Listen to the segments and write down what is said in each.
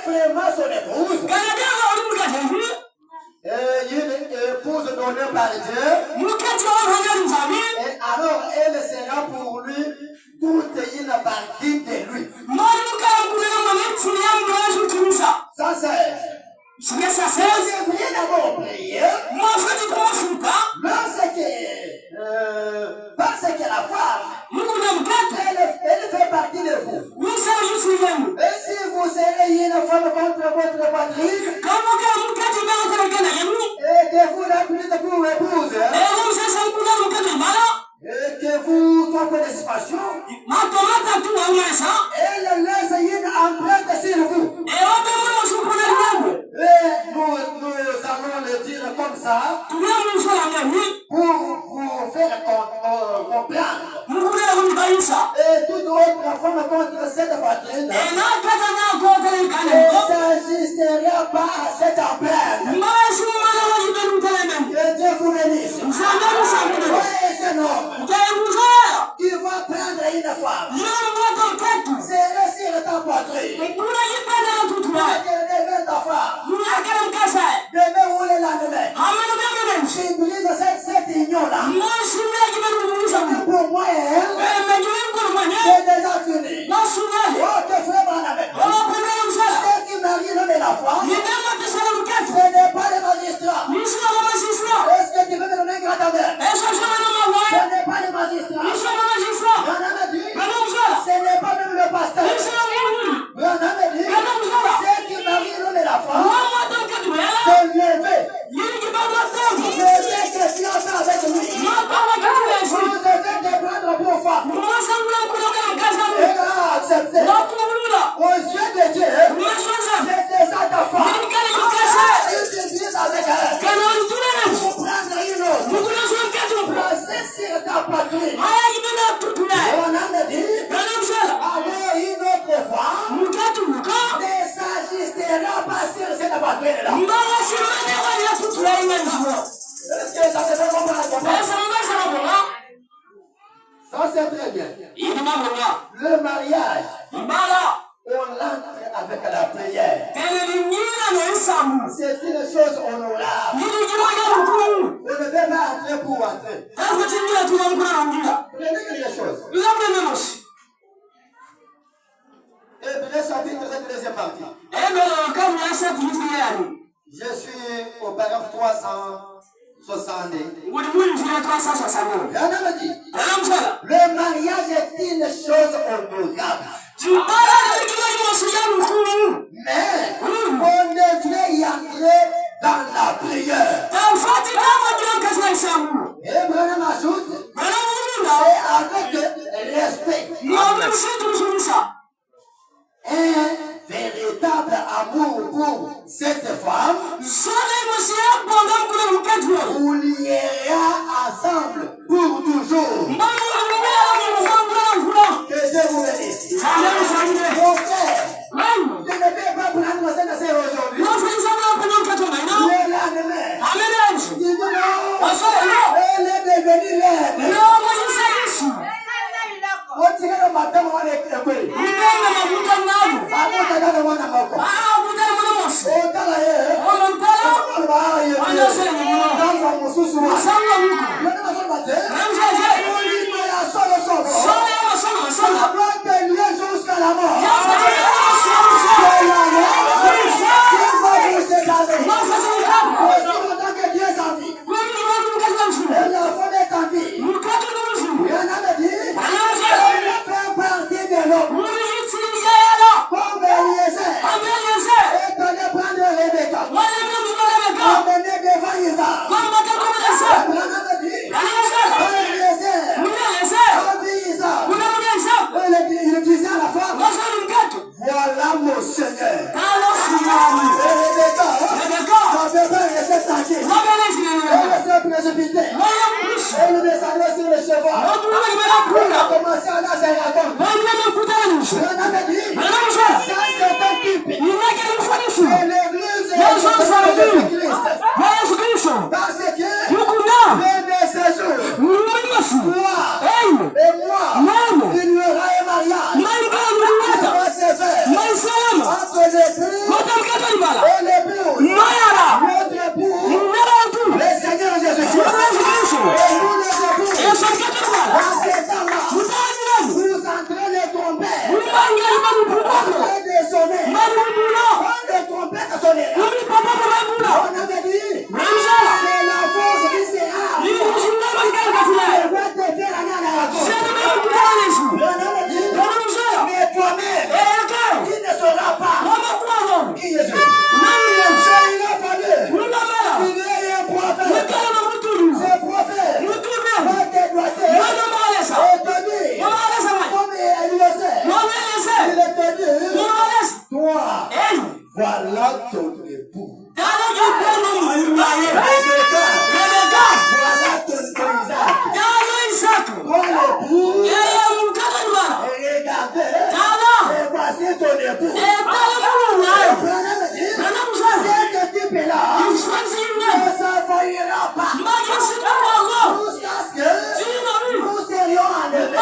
vraiment son épouse. Une épouse donnée par Dieu. Et alors elle sera pour lui toute une partie de lui. Ça c'est. Vous devriez d'abord prier. Parce que la femme, elle fait partie de vous. Et si vous serez une femme contre votre patrie, et que vous la prenez pour épouse, et que vous trompez d'estimation, elle laisse une empreinte sur vous. Et nous allons le dire comme ça pour vous faire comprendre. Et toute autre femme contre cette patrie ne s'ajustera pas à cette empreinte. Que Dieu vous bénisse. Oui, c'est non. Tu vas prendre une femme. C'est sur ta poitrine. Tu deviens ta femme. Demain ou le lendemain. Tu brises cette union-là. Pour moi et elle, c'est déjà fini. Oh, tes frères Barnabé. Ceux qui marient l'homme et la femme, ce n'est pas les magistrats. Est-ce que tu veux me donner un grand amen? Ce n'est pas les magistrats. Barnabé dit, ce n'est pas même le pasteur. Barnabé dit, ceux qui marient l'homme et la femme, se lever. Lever que tu as fait avec lui. Vous devez te prendre pour femme. Et accepter. Aux yeux de Dieu, c'est déjà ta femme. Il te dit avec elle. Pour prendre une autre. Placer sur ta patrie. On a dit, avoir une autre femme ne s'ajustera pas sur cette patrie-là. Est-ce que ça se fait comprendre? Ça c'est très bien. Le mariage, on l'entre avec la prière. C'est une chose honorable. On ne peut pas entrer pour entrer. Prenez quelque chose. Et bien chapitre cette deuxième partie. Je suis au paragraphe 360. Rien dit. Le mariage est une chose honorable. Mais on devrait y entrer dans la prière. Et Branham ajoute, et avec respect. Un véritable amour pour cette femme vous liera ensemble pour toujours. Que Dieu vous bénisse. Mon frère, je ne vais pas prendre cette série aujourd'hui. Le lendemain, dis non, elle est devenue laide. Retirez le matin, on va l'écouter. Jusqu'à la mort. Voilà mon Seigneur. Elle ne s'adresse sur le cheval. Elle a commencé à la serre. On avait dit, ça c'est un type. Et l'église est Christ. Parce que le séjour, toi et moi, il y aura un mariage. On va se faire entre l'église Toi, voilà ton époux. Voilà ton Isaac. Toi l'époux. Et regardez. Et voici ton époux. Ce type là ne s'envoyera pas jusqu'à ce que nous serions enlevés.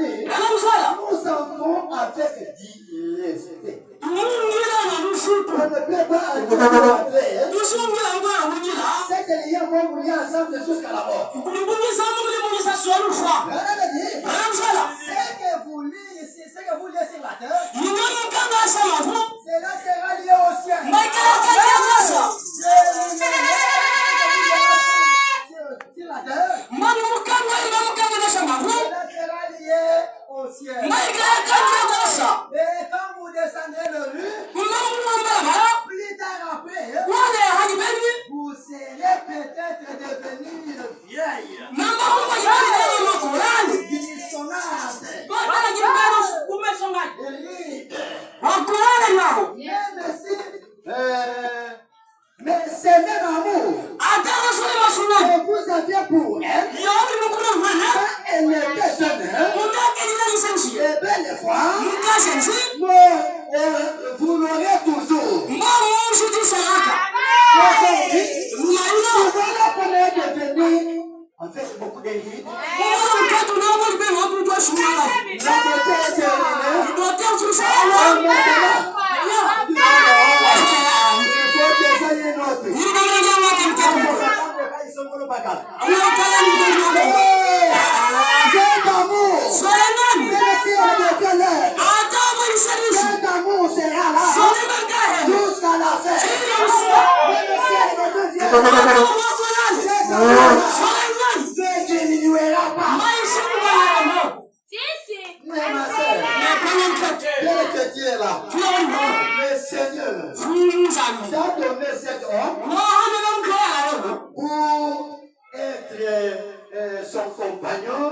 Et maintenant, nous entrons avec respect. On ne peut pas entrer. C'est que les gens vont mourir ensemble jusqu'à la mort. C'est que vous lisez, c'est que vous lisez sur la terre. Cela sera lié au ciel. Sur la terre. Cela sera lié au ciel. Et quand vous descendrez le rue, plus tard après, vous serez peut-être devenir vieille. Mais c'est même amour que vous aviez pour elle. Quand elle était jeune, et belle fois, vous l'aurez toujours. Voilà comment elle est devenue. En fait, beaucoup d'élite. La beauté est terminée. Cet amour sera là jusqu'à la fin. Ne diminuera pas. Mais ma soeur, tel que Dieu est là, le Seigneur t'a donné cet homme pour être son compagnon,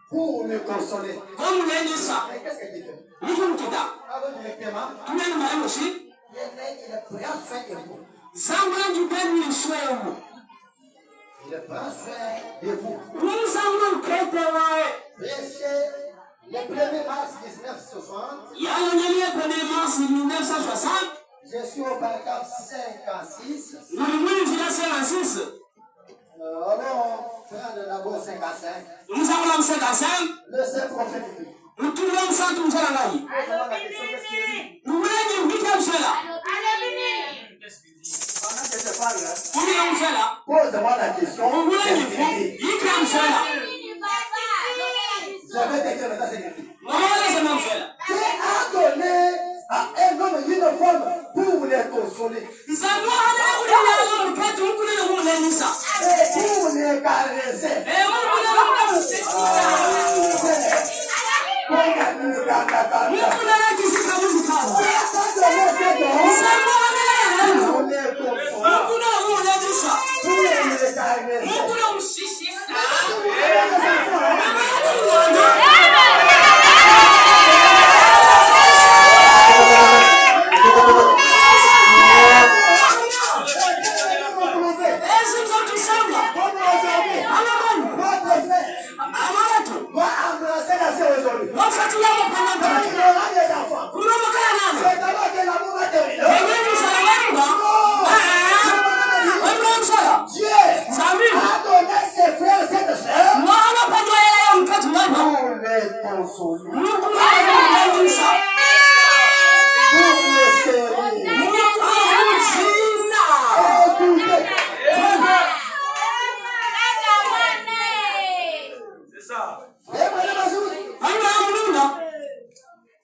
pour me consoler. Mais qu'est-ce que tu fais? Alors directement, il prend soin de vous. Il prend soin de vous. Prêchez le 1er mars 1960. Je suis au paragraphe 56. Allons prendre d'abord 55. Le seul prophète. Pendant que je parle, pose-moi la question. Je vais t'écrire maintenant cette écrit. Qui a donné à un homme une forme pour les consoler et pour les caresser.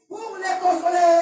Pour les consoler.